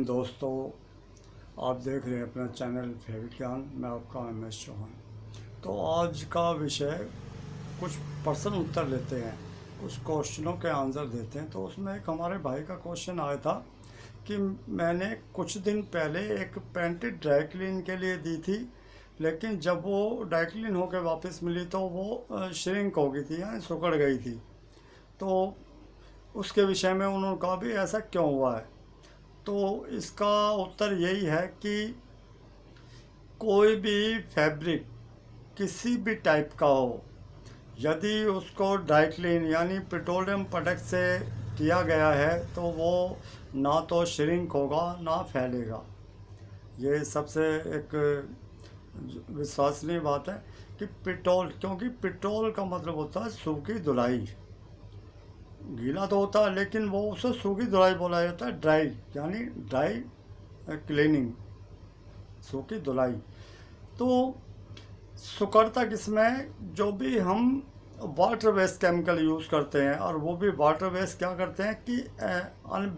दोस्तों, आप देख रहे हैं अपना चैनल फैब्रिक ज्ञान। मैं आपका MS चौहान। तो आज का विषय कुछ प्रश्न उत्तर लेते हैं, कुछ क्वेश्चनों के आंसर देते हैं। तो उसमें एक हमारे भाई का क्वेश्चन आया था कि मैंने कुछ दिन पहले एक पैंट ड्राई क्लीन के लिए दी थी, लेकिन जब वो ड्राई क्लीन होकर वापस मिली तो वो श्रिंक हो गई थी, यानी सिकुड़ गई थी। तो उसके विषय में उन्होंने कहा भी ऐसा क्यों हुआ है। तो इसका उत्तर यही है कि कोई भी फैब्रिक किसी भी टाइप का हो, यदि उसको ड्राई क्लीन यानी पेट्रोलियम प्रोडक्ट से किया गया है तो वो ना तो श्रिंक होगा ना फैलेगा। ये सबसे एक विश्वसनीय बात है कि पेट्रोल, क्योंकि पेट्रोल का मतलब होता है सूखी धुलाई। गीला तो होता है लेकिन वो उसे सूखी धुलाई बोला जाता है, ड्राई यानी ड्राई क्लीनिंग, सूखी धुलाई। तो सुकड़ता किसमें, जो भी हम वाटर बेस्ड केमिकल यूज़ करते हैं, और वो भी वाटर बेस्ड क्या करते हैं कि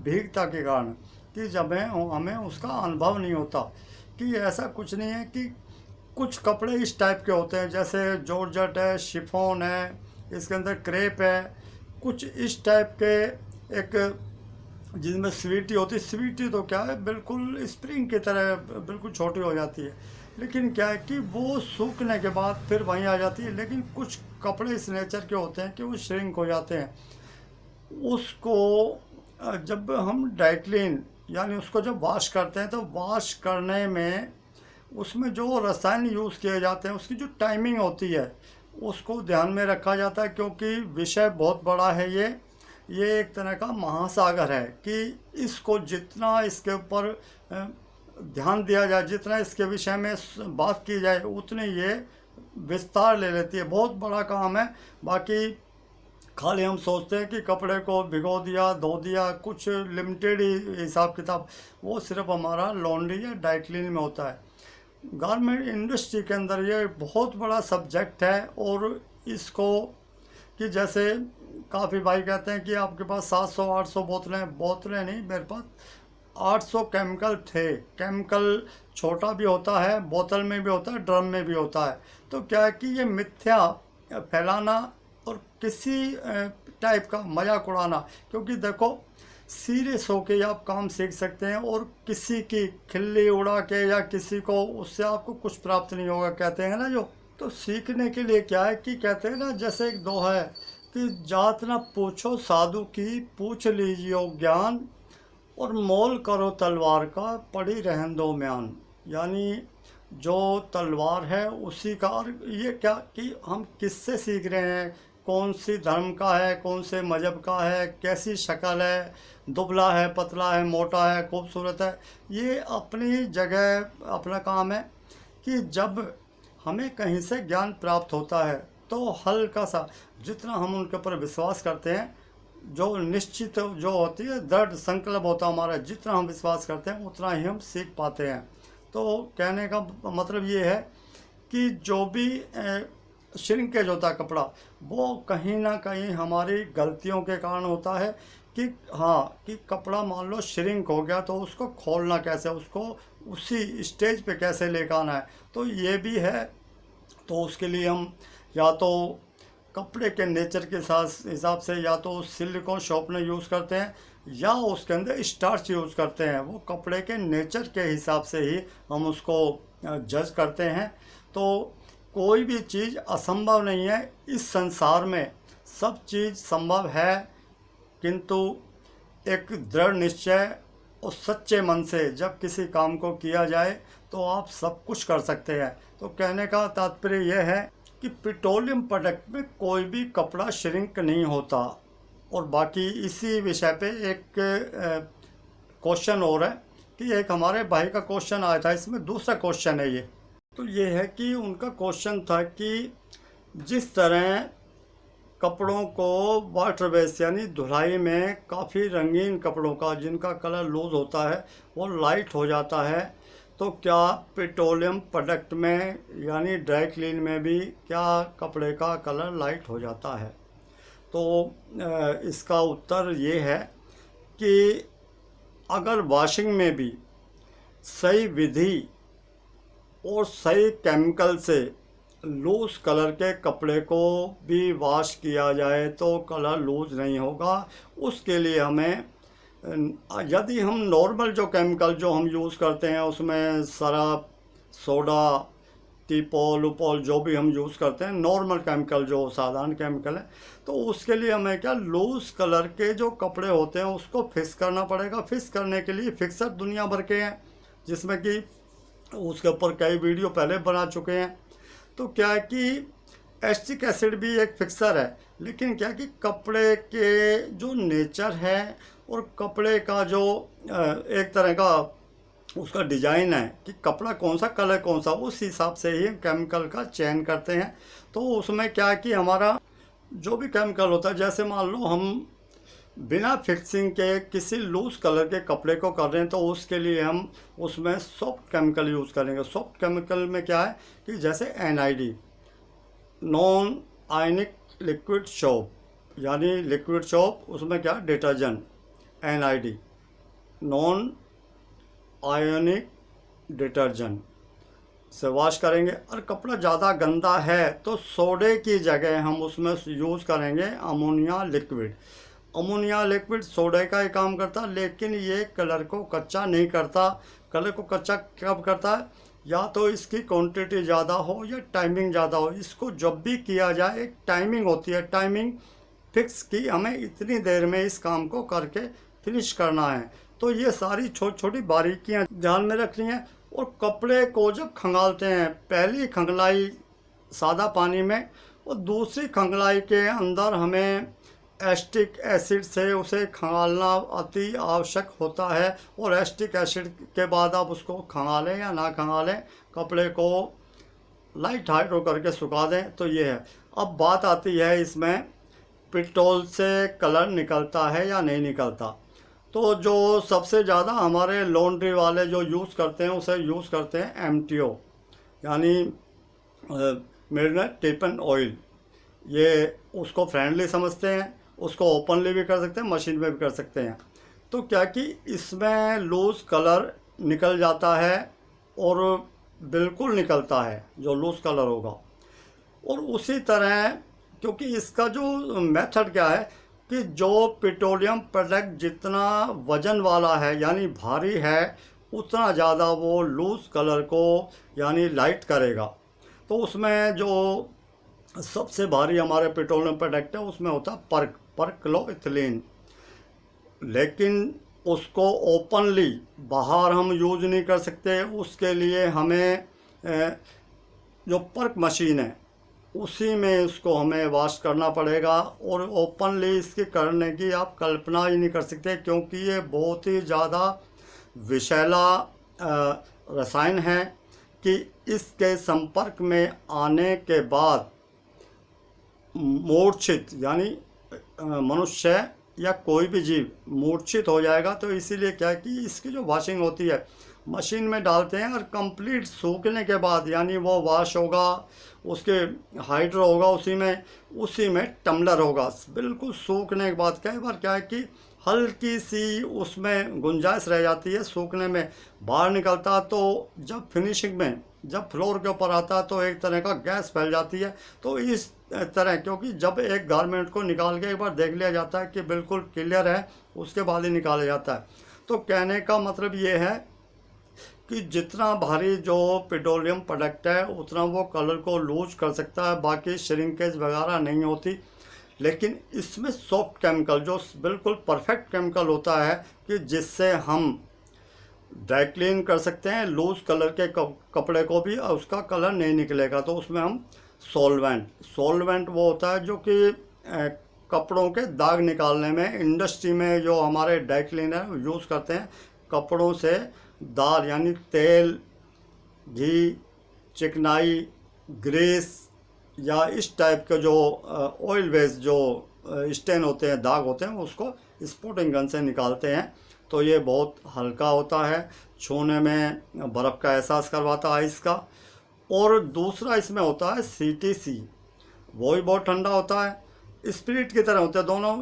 भीगता के कारण, कि जब हमें उसका अनुभव नहीं होता। कि ऐसा कुछ नहीं है कि कुछ कपड़े इस टाइप के होते हैं, जैसे जॉर्जेट है, शिफॉन है, इसके अंदर क्रेप है, कुछ इस टाइप के एक जिनमें स्वीटी होती है। स्वीटी तो क्या है, बिल्कुल स्प्रिंग की तरह बिल्कुल छोटी हो जाती है, लेकिन क्या है कि वो सूखने के बाद फिर वहीं आ जाती है। लेकिन कुछ कपड़े इस नेचर के होते हैं कि वो श्रिंक हो जाते हैं। उसको जब हम ड्राई क्लीन यानी उसको जब वॉश करते हैं तो वॉश करने में उसमें जो रसायन यूज़ किए जाते हैं उसकी जो टाइमिंग होती है उसको ध्यान में रखा जाता है, क्योंकि विषय बहुत बड़ा है। ये एक तरह का महासागर है कि इसको जितना इसके ऊपर ध्यान दिया जाए, जितना इसके विषय में बात की जाए, उतनी ये विस्तार ले लेती है। बहुत बड़ा काम है। बाकी खाली हम सोचते हैं कि कपड़े को भिगो दिया, धो दिया, कुछ लिमिटेड ही हिसाब किताब, वो सिर्फ हमारा लॉन्ड्री या ड्राई क्लीन में होता है। गारमेंट इंडस्ट्री के अंदर ये बहुत बड़ा सब्जेक्ट है। और इसको कि जैसे काफ़ी भाई कहते हैं कि आपके पास 700-800 बोतलें नहीं, मेरे पास 800 केमिकल थे। केमिकल छोटा भी होता है, बोतल में भी होता है, ड्रम में भी होता है। तो क्या है कि ये मिथ्या फैलाना और किसी टाइप का मजाक उड़ाना, क्योंकि देखो सीरियस होके आप काम सीख सकते हैं, और किसी की खिल्ली उड़ा के या किसी को, उससे आपको कुछ प्राप्त नहीं होगा, कहते हैं ना जो। तो सीखने के लिए क्या है कि कहते हैं ना, जैसे एक दोहा है कि जात ना पूछो साधु की, पूछ लीजिए ज्ञान, और मोल करो तलवार का, पड़ी रहन दो म्यान। यानी जो तलवार है उसी का। और ये क्या कि हम किससे सीख रहे हैं, कौन सी धर्म का है, कौन से मज़हब का है, कैसी शक्ल है, दुबला है, पतला है, मोटा है, खूबसूरत है, ये अपनी जगह अपना काम है। कि जब हमें कहीं से ज्ञान प्राप्त होता है तो हल्का सा, जितना हम उनके ऊपर विश्वास करते हैं, जो निश्चित जो होती है, दृढ़ संकल्प होता है हमारा, जितना हम विश्वास करते हैं उतना ही हम सीख पाते हैं। तो कहने का मतलब ये है कि जो भी श्रिंकेज होता है कपड़ा, वो कहीं ना कहीं हमारी गलतियों के कारण होता है। कि हाँ, कि कपड़ा मान लो श्रिंक हो गया तो उसको खोलना कैसे, उसको उसी स्टेज पे कैसे लेकर आना है, तो ये भी है। तो उसके लिए हम या तो कपड़े के नेचर के साथ हिसाब से या तो सिलिकॉन शॉर्पनर यूज़ करते हैं, या उसके अंदर स्टार्च यूज़ करते हैं। वो कपड़े के नेचर के हिसाब से ही हम उसको जज करते हैं। तो कोई भी चीज़ असंभव नहीं है इस संसार में, सब चीज़ संभव है, किंतु एक दृढ़ निश्चय और सच्चे मन से जब किसी काम को किया जाए तो आप सब कुछ कर सकते हैं। तो कहने का तात्पर्य यह है कि पेट्रोलियम प्रोडक्ट में कोई भी कपड़ा श्रिंक नहीं होता। और बाकी इसी विषय पे एक क्वेश्चन और है कि एक हमारे भाई का क्वेश्चन आया था, इसमें दूसरा क्वेश्चन है ये। तो ये है कि उनका क्वेश्चन था कि जिस तरह कपड़ों को वाटर बेस यानी धुलाई में काफ़ी रंगीन कपड़ों का जिनका कलर लूज होता है वो लाइट हो जाता है, तो क्या पेट्रोलियम प्रोडक्ट में यानी ड्राई क्लीन में भी क्या कपड़े का कलर लाइट हो जाता है। तो इसका उत्तर ये है कि अगर वॉशिंग में भी सही विधि और सही केमिकल से लूज कलर के कपड़े को भी वॉश किया जाए तो कलर लूज नहीं होगा। उसके लिए हमें यदि हम नॉर्मल जो केमिकल जो हम यूज़ करते हैं उसमें सरफ, सोडा, टीपॉल उपॉल जो भी हम यूज़ करते हैं नॉर्मल केमिकल जो साधारण केमिकल है, तो उसके लिए हमें क्या लूज़ कलर के जो कपड़े होते हैं उसको फिक्स करना पड़ेगा। फिक्स करने के लिए फिक्सर दुनिया भर के हैं, जिसमें कि उसके ऊपर कई वीडियो पहले बना चुके हैं। तो क्या है कि एस्टिक एसिड भी एक फिक्सर है, लेकिन क्या कि कपड़े के जो नेचर है और कपड़े का जो एक तरह का उसका डिज़ाइन है कि कपड़ा कौन सा, कलर कौन सा, उस हिसाब से ही केमिकल का चयन करते हैं। तो उसमें क्या है कि हमारा जो भी केमिकल होता है, जैसे मान लो हम बिना फिक्सिंग के किसी लूज़ कलर के कपड़े को कर रहे हैं तो उसके लिए हम उसमें सॉफ्ट केमिकल यूज़ करेंगे। सॉफ्ट केमिकल में क्या है कि जैसे NID, non ionic liquid soap, यानी लिक्विड सोप, उसमें क्या detergent, NID non ionic detergent से वॉश करेंगे। और कपड़ा ज़्यादा गंदा है तो सोडे की जगह हम उसमें यूज़ करेंगे अमोनिया लिक्विड। अमोनिया लिक्विड सोडे का ही काम करता है, लेकिन ये कलर को कच्चा नहीं करता। कलर को कच्चा कब करता है? या तो इसकी क्वांटिटी ज़्यादा हो या टाइमिंग ज़्यादा हो। इसको जब भी किया जाए एक टाइमिंग होती है, टाइमिंग फिक्स की हमें इतनी देर में इस काम को करके फिनिश करना है। तो ये सारी छोटी छोटी बारीकियां ध्यान में रखनी है। और कपड़े को जब खंगालते हैं, पहली खंगलाई सादा पानी में और दूसरी खंगलाई के अंदर हमें एस्टिक एसिड से उसे खंगालना अति आवश्यक होता है। और एस्टिक एसिड के बाद आप उसको खंगालें या ना खंगालें, कपड़े को लाइट हाइड्रो करके सुखा दें। तो ये है। अब बात आती है इसमें पेट्रोल से कलर निकलता है या नहीं निकलता। तो जो सबसे ज़्यादा हमारे लॉन्ड्री वाले जो यूज़ करते हैं उसे यूज़ करते हैं MTO, यानी मिनरल टिपन ऑयल। ये उसको फ्रेंडली समझते हैं, उसको ओपनली भी कर सकते हैं, मशीन में भी कर सकते हैं। तो क्या कि इसमें लूज़ कलर निकल जाता है और बिल्कुल निकलता है जो लूज़ कलर होगा। और उसी तरह क्योंकि इसका जो मेथड क्या है कि जो पेट्रोलियम प्रोडक्ट जितना वज़न वाला है यानी भारी है, उतना ज़्यादा वो लूज़ कलर को यानी लाइट करेगा। तो उसमें जो सबसे भारी हमारे पेट्रोलियम प्रोडक्ट है उसमें होता है परक्लोएथिलीन। लेकिन उसको ओपनली बाहर हम यूज़ नहीं कर सकते। उसके लिए हमें जो पर्क मशीन है उसी में उसको हमें वॉश करना पड़ेगा। और ओपनली इसके करने की आप कल्पना ही नहीं कर सकते, क्योंकि ये बहुत ही ज़्यादा विषैला रसायन है कि इसके संपर्क में आने के बाद मूर्छित यानी मनुष्य या कोई भी जीव मूर्छित हो जाएगा। तो इसीलिए क्या है कि इसकी जो वॉशिंग होती है मशीन में डालते हैं और कंप्लीट सूखने के बाद यानी वो वॉश होगा, उसके हाइड्रो होगा, उसी में टम्बलर होगा। बिल्कुल सूखने के बाद कई बार क्या है कि हल्की सी उसमें गुंजाइश रह जाती है, सूखने में बाहर निकलता। तो जब फिनिशिंग में जब फ्लोर के ऊपर आता है तो एक तरह का गैस फैल जाती है। तो इस तरह क्योंकि जब एक गारमेंट को निकाल के एक बार देख लिया जाता है कि बिल्कुल क्लियर है, उसके बाद ही निकाला जाता है। तो कहने का मतलब ये है कि जितना भारी जो पेट्रोलियम प्रोडक्ट है उतना वो कलर को लूज कर सकता है, बाकी श्रिंकेज वगैरह नहीं होती। लेकिन इसमें सॉफ्ट केमिकल जो बिल्कुल परफेक्ट केमिकल होता है कि जिससे हम ड्राई क्लीन कर सकते हैं लूज कलर के कपड़े को भी और उसका कलर नहीं निकलेगा। तो उसमें हम सॉल्वेंट वो होता है जो कि कपड़ों के दाग निकालने में इंडस्ट्री में जो हमारे ड्राई क्लीनर यूज़ करते हैं, कपड़ों से दाग यानी तेल, घी, चिकनाई, ग्रीस या इस टाइप के जो ऑयल वेस्ट जो स्टेन होते हैं, दाग होते हैं, उसको स्पोर्टिंग गन से निकालते हैं। तो ये बहुत हल्का होता है, छूने में बर्फ़ का एहसास करवाता है आइस का। और दूसरा इसमें होता है CTC, वो भी बहुत ठंडा होता है, स्पिरिट की तरह होते हैं दोनों,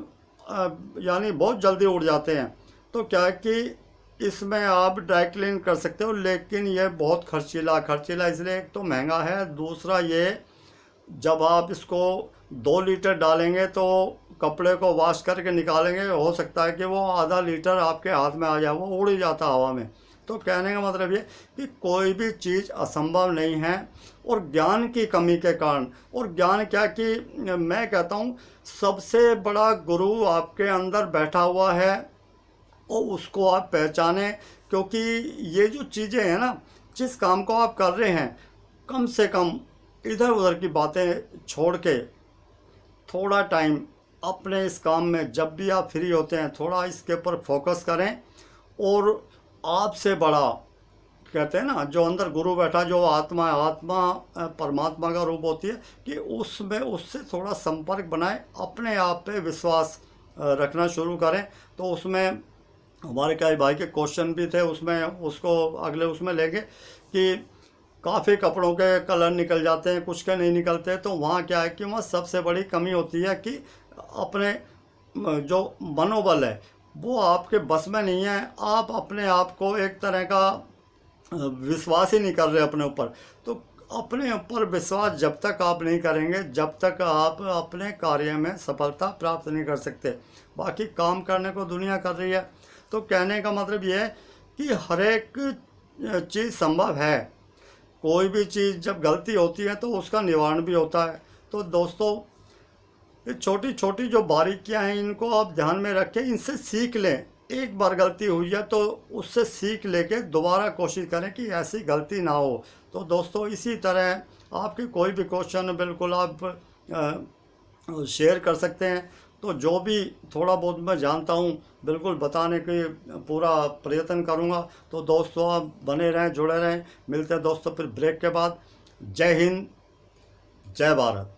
यानी बहुत जल्दी उड़ जाते हैं। तो क्या है कि इसमें आप ड्राई क्लीन कर सकते हो, लेकिन ये बहुत खर्चीला इसलिए, एक तो महंगा है, दूसरा ये जब आप इसको 2 लीटर डालेंगे तो कपड़े को वॉश करके निकालेंगे, हो सकता है कि वो आधा लीटर आपके हाथ में आ जाए, वो उड़ ही जाता हवा में। तो कहने का मतलब ये कि कोई भी चीज़ असंभव नहीं है, और ज्ञान की कमी के कारण, और ज्ञान क्या कि मैं कहता हूँ सबसे बड़ा गुरु आपके अंदर बैठा हुआ है, और उसको आप पहचानें। क्योंकि ये जो चीज़ें हैं ना, जिस काम को आप कर रहे हैं, कम से कम इधर उधर की बातें छोड़ के थोड़ा टाइम अपने इस काम में, जब भी आप फ्री होते हैं, थोड़ा इसके ऊपर फोकस करें। और आपसे बड़ा कहते हैं ना, जो अंदर गुरु बैठा, जो आत्मा है, आत्मा परमात्मा का रूप होती है, कि उसमें उससे थोड़ा संपर्क बनाए, अपने आप पे विश्वास रखना शुरू करें। तो उसमें हमारे कई भाई के क्वेश्चन भी थे, उसमें उसको अगले उसमें लेंगे कि काफ़ी कपड़ों के कलर निकल जाते हैं, कुछ के नहीं निकलते। तो वहाँ क्या है कि वहाँ सबसे बड़ी कमी होती है कि अपने जो मनोबल है वो आपके बस में नहीं है। आप अपने आप को एक तरह का विश्वास ही नहीं कर रहे अपने ऊपर। तो अपने ऊपर विश्वास जब तक आप नहीं करेंगे, जब तक आप अपने कार्य में सफलता प्राप्त नहीं कर सकते। बाकी काम करने को दुनिया कर रही है। तो कहने का मतलब ये है कि हर एक चीज़ संभव है। कोई भी चीज़ जब गलती होती है तो उसका निवारण भी होता है। तो दोस्तों, ये छोटी छोटी जो बारीकियां हैं, इनको आप ध्यान में रखें, इनसे सीख लें। एक बार गलती हुई है तो उससे सीख लेके दोबारा कोशिश करें कि ऐसी गलती ना हो। तो दोस्तों, इसी तरह आपके कोई भी क्वेश्चन बिल्कुल आप शेयर कर सकते हैं। तो जो भी थोड़ा बहुत मैं जानता हूँ बिल्कुल बताने के पूरा प्रयत्न करूँगा। तो दोस्तों, आप बने रहें, जुड़े रहें। मिलते हैं दोस्तों फिर ब्रेक के बाद। जय हिंद, जय भारत।